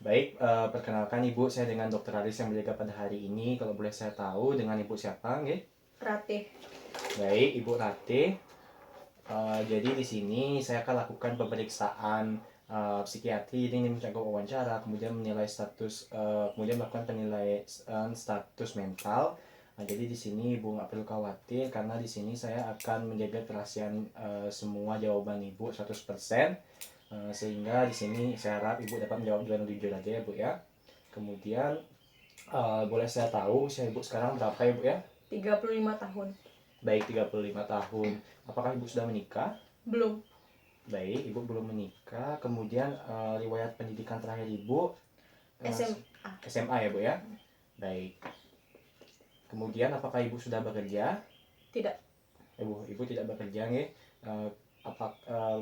Baik, perkenalkan Ibu, saya dengan Dokter Aris yang berjaga pada hari ini. Kalau boleh saya tahu dengan Ibu siapa, nggih? Ratih. Baik, Ibu Ratih. Jadi di sini saya akan lakukan pemeriksaan psikiatri ini mencakup wawancara, kemudian menilai status, kemudian melakukan penilaian status mental. Jadi di sini Ibu nggak perlu khawatir karena di sini saya akan menjaga kerahasiaan semua jawaban Ibu 100%. Sehingga di sini saya harap Ibu dapat menjawab dengan jujur aja ya Bu ya. Kemudian boleh saya tahu usia Ibu sekarang berapa ya Bu ya? 35 tahun. Baik, 35 tahun. Apakah Ibu sudah menikah? Belum. Baik, Ibu belum menikah. Kemudian riwayat pendidikan terakhir Ibu SMA. SMA ya Bu ya? Baik. Kemudian apakah Ibu sudah bekerja? Tidak. Ibu tidak bekerja nih.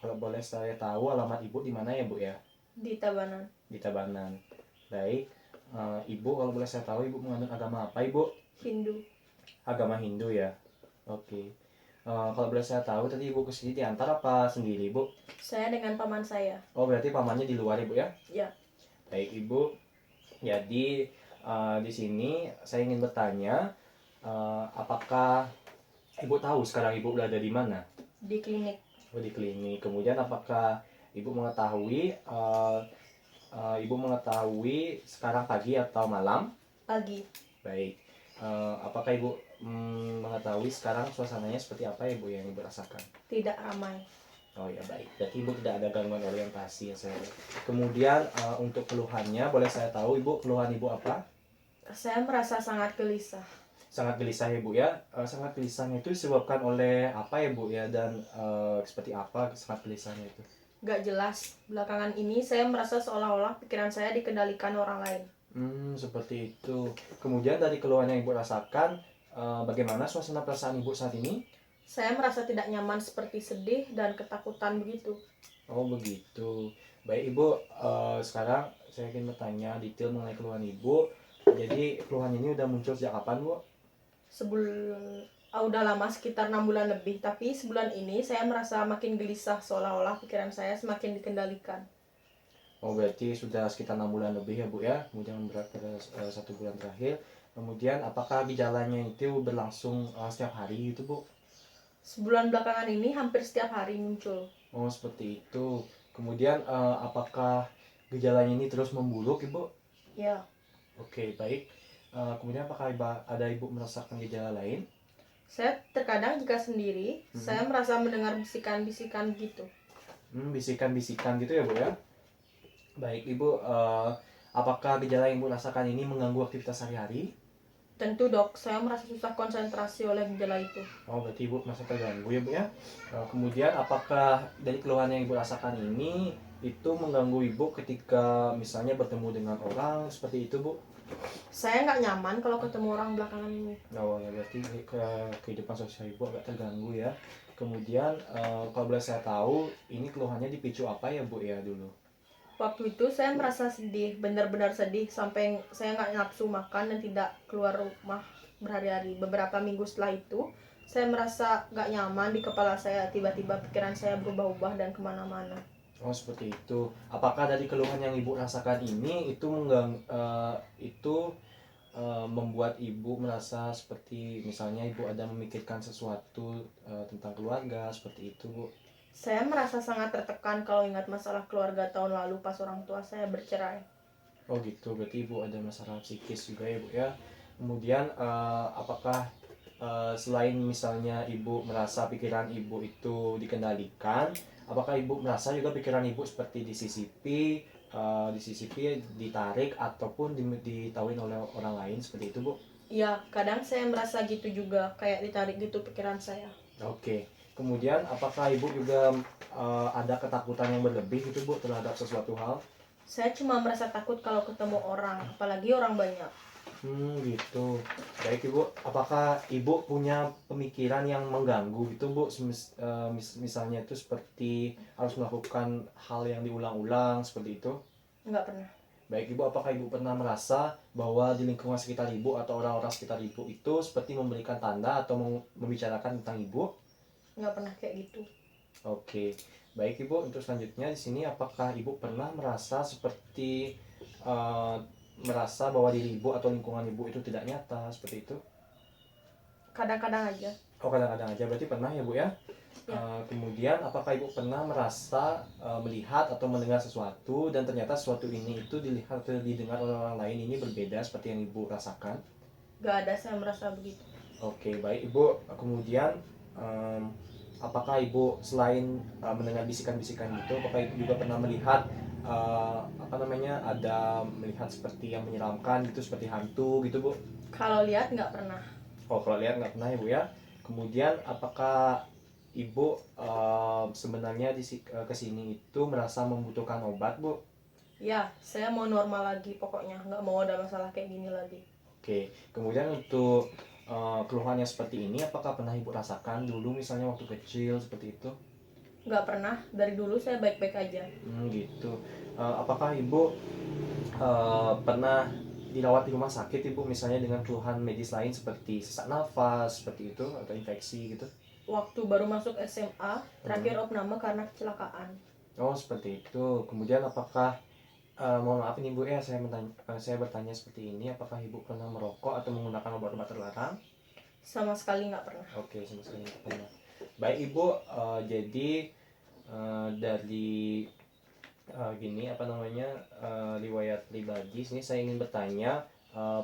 Kalau boleh saya tahu alamat Ibu di mana ya Bu ya? Di Tabanan. Di Tabanan. Baik. Ibu kalau boleh saya tahu Ibu mengandung agama apa Ibu? Hindu. Agama Hindu ya. Oke. Kalau boleh saya tahu tadi Ibu kesini diantar apa sendiri Ibu? Saya dengan paman saya. Oh berarti pamannya di luar Ibu ya? Ya. Baik Ibu. Jadi di sini saya ingin bertanya, apakah Ibu tahu sekarang Ibu berada di mana? Di klinik. Oh di klinik. Kemudian apakah Ibu mengetahui sekarang pagi atau malam? Pagi. Baik. Apakah Ibu mengetahui sekarang suasananya seperti apa Ibu yang Ibu rasakan? Tidak ramai. Oh ya baik. Berarti Ibu tidak ada gangguan orientasi ya saya. Kemudian untuk keluhannya boleh saya tahu Ibu keluhan Ibu apa? Saya merasa sangat gelisah. Sangat gelisah ya Bu ya. Sangat gelisahnya itu disebabkan oleh apa ya Bu ya, dan seperti apa sangat gelisahnya itu? Gak jelas. Belakangan ini saya merasa seolah-olah pikiran saya dikendalikan orang lain. Seperti itu. Kemudian dari keluhan yang Ibu rasakan, bagaimana suasana perasaan Ibu saat ini? Saya merasa tidak nyaman seperti sedih dan ketakutan begitu. Oh begitu. Baik Ibu, sekarang saya ingin bertanya detail mengenai keluhan Ibu. Jadi keluhan ini udah muncul sejak kapan Bu? Udah lama, sekitar 6 bulan lebih. Tapi sebulan ini saya merasa makin gelisah, seolah-olah pikiran saya semakin dikendalikan. Oh berarti sudah sekitar 6 bulan lebih ya Bu ya. Kemudian berat pada 1 bulan terakhir. Kemudian apakah gejalanya itu berlangsung setiap hari gitu Bu? Sebulan belakangan ini hampir setiap hari muncul. Oh seperti itu. Kemudian apakah gejalanya ini terus memburuk Ibu? Ya. Oke baik. Kemudian apakah ada Ibu merasakan gejala lain? Saya terkadang jika sendiri, saya merasa mendengar bisikan-bisikan gitu. Bisikan-bisikan gitu ya Bu ya. Baik Ibu, apakah gejala yang Ibu rasakan ini mengganggu aktivitas sehari-hari? Tentu dok, saya merasa susah konsentrasi oleh gejala itu. Oh berarti Ibu merasa terganggu ya Bu ya. Kemudian apakah dari keluhan yang Ibu rasakan ini itu mengganggu Ibu ketika misalnya bertemu dengan orang seperti itu Bu? Saya nggak nyaman kalau ketemu orang belakangan ini. Oh ya berarti kehidupan sosial Ibu agak terganggu ya. Kemudian kalau boleh saya tahu ini keluhannya dipicu apa ya Bu ya dulu? Waktu itu saya merasa sedih, benar-benar sedih, sampai saya nggak nafsu makan dan tidak keluar rumah berhari-hari. Beberapa minggu setelah itu, saya merasa nggak nyaman di kepala saya. Tiba-tiba pikiran saya berubah-ubah dan kemana-mana. Oh seperti itu. Apakah dari keluhan yang Ibu rasakan ini itu membuat Ibu merasa seperti misalnya Ibu ada memikirkan sesuatu tentang keluarga seperti itu Bu? Saya merasa sangat tertekan kalau ingat masalah keluarga tahun lalu pas orang tua saya bercerai. Oh gitu, berarti Ibu ada masalah psikis juga ya Bu ya. Kemudian apakah selain misalnya Ibu merasa pikiran Ibu itu dikendalikan, apakah Ibu merasa juga pikiran Ibu seperti disisipi, ditarik ataupun ditauin oleh orang lain seperti itu Bu? Ya, kadang saya merasa gitu juga, kayak ditarik gitu pikiran saya. Oke. Kemudian apakah Ibu juga ada ketakutan yang berlebih gitu Bu terhadap sesuatu hal? Saya cuma merasa takut kalau ketemu orang, apalagi orang banyak. Gitu. Baik Ibu, apakah Ibu punya pemikiran yang mengganggu gitu Bu? Misalnya itu seperti harus melakukan hal yang diulang-ulang seperti itu? Nggak pernah. Baik Ibu, apakah Ibu pernah merasa bahwa di lingkungan sekitar Ibu atau orang-orang sekitar Ibu itu seperti memberikan tanda atau membicarakan tentang Ibu? Nggak pernah kayak gitu. Oke. Baik Ibu, untuk selanjutnya di sini apakah Ibu pernah merasa seperti eh, merasa bahwa diri ibu atau lingkungan ibu itu tidak nyata seperti itu? Kadang-kadang aja. Oh, kadang-kadang aja, berarti pernah ya Bu ya? Ya. Kemudian apakah ibu pernah merasa melihat atau mendengar sesuatu dan ternyata sesuatu ini itu dilihat atau didengar oleh orang lain ini berbeda seperti yang ibu rasakan? Gak ada saya merasa begitu. Oke, baik Ibu. Kemudian em, apakah Ibu selain mendengar bisikan-bisikan itu, apakah Ibu juga pernah melihat apa namanya, ada melihat seperti yang menyeramkan gitu, seperti hantu gitu, Bu? Kalau lihat nggak pernah. Oh, kalau lihat nggak pernah ya, Bu ya. Kemudian apakah Ibu sebenarnya ke sini itu merasa membutuhkan obat, Bu? Ya, saya mau normal lagi pokoknya. Nggak mau ada masalah kayak gini lagi. Oke, kemudian untuk keluhan yang seperti ini, apakah pernah Ibu rasakan dulu misalnya waktu kecil seperti itu? Nggak pernah. Dari dulu saya baik-baik aja. Gitu. Apakah Ibu pernah dirawat di rumah sakit Ibu misalnya dengan keluhan medis lain seperti sesak nafas seperti itu atau infeksi gitu? Waktu baru masuk SMA, terakhir opname karena kecelakaan. Oh, seperti itu. Kemudian apakah mohon maaf ini Bu ya, saya bertanya seperti ini, apakah Ibu pernah merokok atau menggunakan obat-obat terlarang? Sama sekali nggak pernah. Oke, sama sekali tidak pernah. Baik Ibu, jadi dari gini apa namanya, riwayat pribadi sini saya ingin bertanya,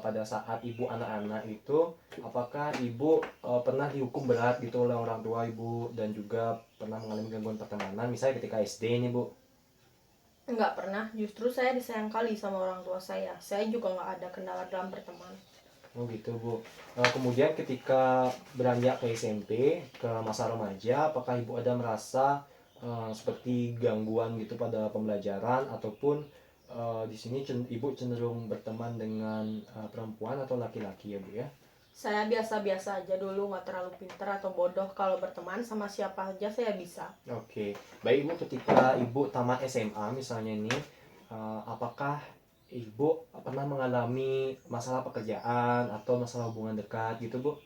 pada saat ibu anak-anak itu apakah ibu pernah dihukum berat gitu oleh orang tua ibu dan juga pernah mengalami gangguan pertemanan misalnya ketika SD nih Bu? Nggak pernah. Justru saya disayang kali sama orang tua saya. Saya juga nggak ada kendala dalam berteman. Oh gitu Bu. Kemudian ketika beranjak ke SMP, ke masa remaja, apakah ibu ada merasa seperti gangguan gitu pada pembelajaran ataupun di sini ibu cenderung berteman dengan perempuan atau laki-laki ya Bu ya? Saya biasa-biasa aja dulu, nggak terlalu pintar atau bodoh. Kalau berteman sama siapa aja saya bisa. Oke, baik Ibu, ketika Ibu tamat SMA misalnya ini, apakah Ibu pernah mengalami masalah pekerjaan atau masalah hubungan dekat gitu Bu?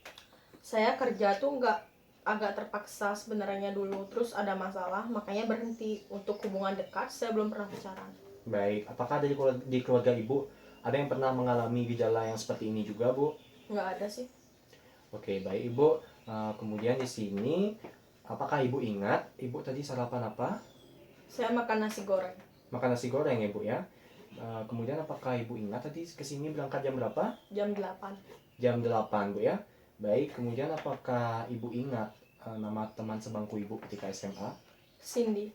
Saya kerja tuh nggak, agak terpaksa sebenarnya dulu. Terus ada masalah, makanya berhenti. Untuk hubungan dekat, saya belum pernah pacaran. Baik, apakah di keluarga Ibu ada yang pernah mengalami gejala yang seperti ini juga Bu? Nggak ada sih. Oke, baik Ibu. Kemudian di sini, apakah Ibu ingat Ibu tadi sarapan apa? Saya makan nasi goreng. Makan nasi goreng ya Bu ya. Kemudian apakah Ibu ingat tadi ke sini berangkat jam berapa? Jam 8. Jam 8 Bu ya. Baik, kemudian apakah Ibu ingat nama teman sebangku Ibu ketika SMA? Cindy.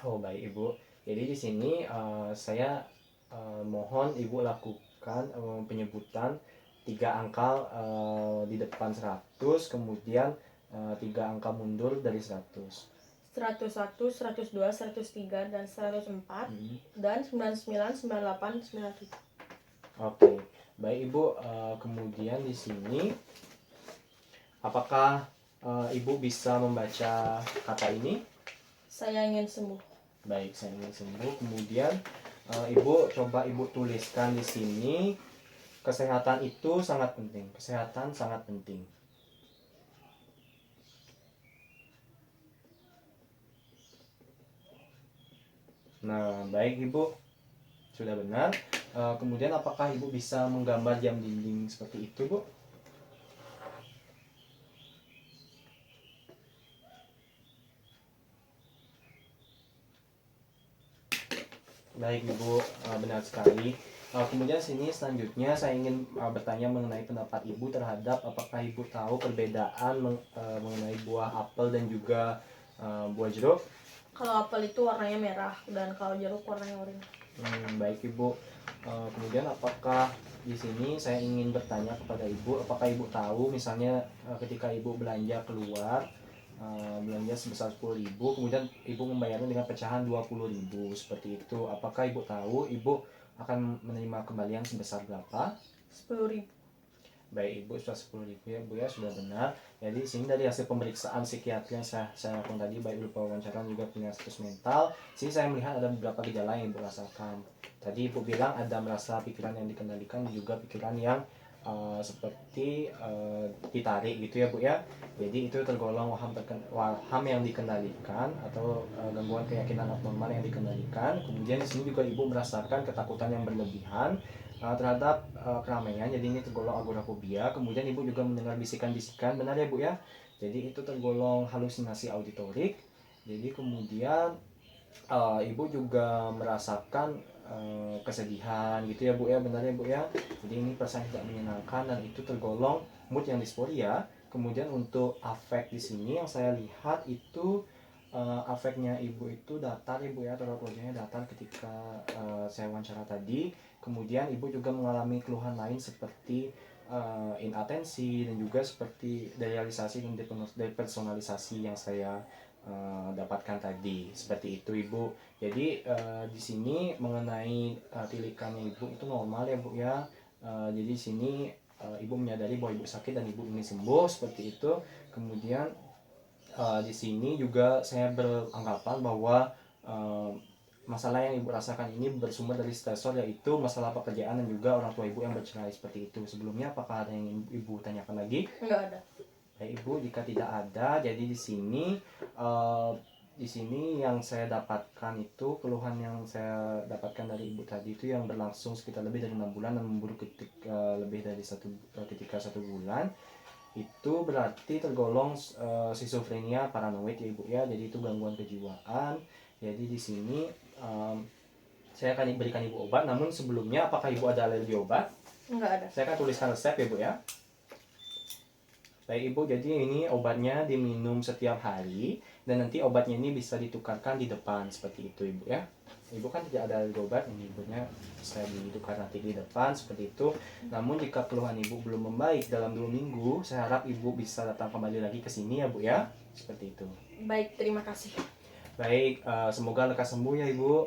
Oh, baik Ibu. Jadi di sini saya mohon Ibu lakukan penyebutan 3 angka di depan 100, kemudian 3 angka mundur dari 100. 101, 102, 103, dan 104. Dan 99, 98, 97. Oke, baik Ibu. Kemudian di sini, apakah Ibu bisa membaca kata ini? Saya ingin sembuh. Baik, saya ingin sembuh. Kemudian Ibu coba Ibu tuliskan di sini, kesehatan itu sangat penting. Kesehatan sangat penting. Nah, baik Ibu, sudah benar. Kemudian apakah Ibu bisa menggambar jam dinding seperti itu, Bu? Baik Ibu, benar sekali. Kemudian sini selanjutnya saya ingin bertanya mengenai pendapat Ibu terhadap apakah Ibu tahu perbedaan mengenai buah apel dan juga buah jeruk? Kalau apel itu warnanya merah, dan kalau jeruk warnanya oranye. Baik Ibu. Kemudian apakah di sini saya ingin bertanya kepada Ibu, apakah Ibu tahu misalnya ketika Ibu belanja keluar, belanja sebesar 10.000, kemudian Ibu membayarnya dengan pecahan 20.000 seperti itu. Apakah Ibu tahu Ibu akan menerima kembalian sebesar berapa? 10.000. Baik Ibu, sudah 10.000 ya Bu ya, sudah benar. Jadi sini dari hasil pemeriksaan psikiatri yang saya lakukan tadi, baik berupa wawancara juga punya status mental, sini saya melihat ada beberapa gejala yang Ibu rasakan. Tadi Ibu bilang ada merasa pikiran yang dikendalikan, juga pikiran yang seperti ditarik gitu ya Bu ya. Jadi itu tergolong waham yang dikendalikan atau gangguan keyakinan abnormal yang dikendalikan. Kemudian di sini juga ibu merasakan ketakutan yang berlebihan terhadap keramaian. Jadi ini tergolong agorafobia. Kemudian ibu juga mendengar bisikan-bisikan, benar ya Bu ya. Jadi itu tergolong halusinasi auditorik. Jadi kemudian ibu juga merasakan kesedihan gitu ya Bu ya, benar ya Bu ya. Jadi ini perasaan tidak menyenangkan dan itu tergolong mood yang disporia. Kemudian untuk afek di sini yang saya lihat itu afeknya ibu itu datar ibu ya, atau raut wajahnya datar ketika saya wawancara tadi. Kemudian ibu juga mengalami keluhan lain seperti inatensi dan juga seperti derealisasi dan depersonalisasi yang saya dapatkan tadi. Seperti itu ibu. Jadi di sini mengenai tilikannya ibu itu normal ya Bu ya. Jadi di sini ibu menyadari bahwa ibu sakit dan ibu ingin sembuh seperti itu. Kemudian di sini juga saya beranggapan bahwa masalah yang ibu rasakan ini bersumber dari stresor, yaitu masalah pekerjaan dan juga orang tua ibu yang bercerai seperti itu. Sebelumnya apakah ada yang ibu tanyakan lagi? Enggak ada. Baik Ibu, jika tidak ada, jadi uh, di sini yang saya dapatkan itu keluhan yang saya dapatkan dari Ibu tadi itu yang berlangsung sekitar lebih dari 6 bulan dan memburuk ketika lebih dari ketika 1 bulan. Itu berarti tergolong skizofrenia paranoid ya Ibu ya. Jadi itu gangguan kejiwaan. Jadi di sini saya akan berikan Ibu obat. Namun sebelumnya apakah Ibu ada alergi obat? Enggak ada. Saya akan tuliskan resep ya Bu ya. Baik Ibu, jadi ini obatnya diminum setiap hari dan nanti obatnya ini bisa ditukarkan di depan seperti itu Ibu ya. Ibu kan tidak ada obat, ini ibunya bisa ditukar nanti di depan seperti itu. Namun jika keluhan Ibu belum membaik dalam 2 minggu, saya harap Ibu bisa datang kembali lagi ke sini ya Bu ya. Seperti itu. Baik, terima kasih. Baik, semoga lekas sembuh ya Ibu.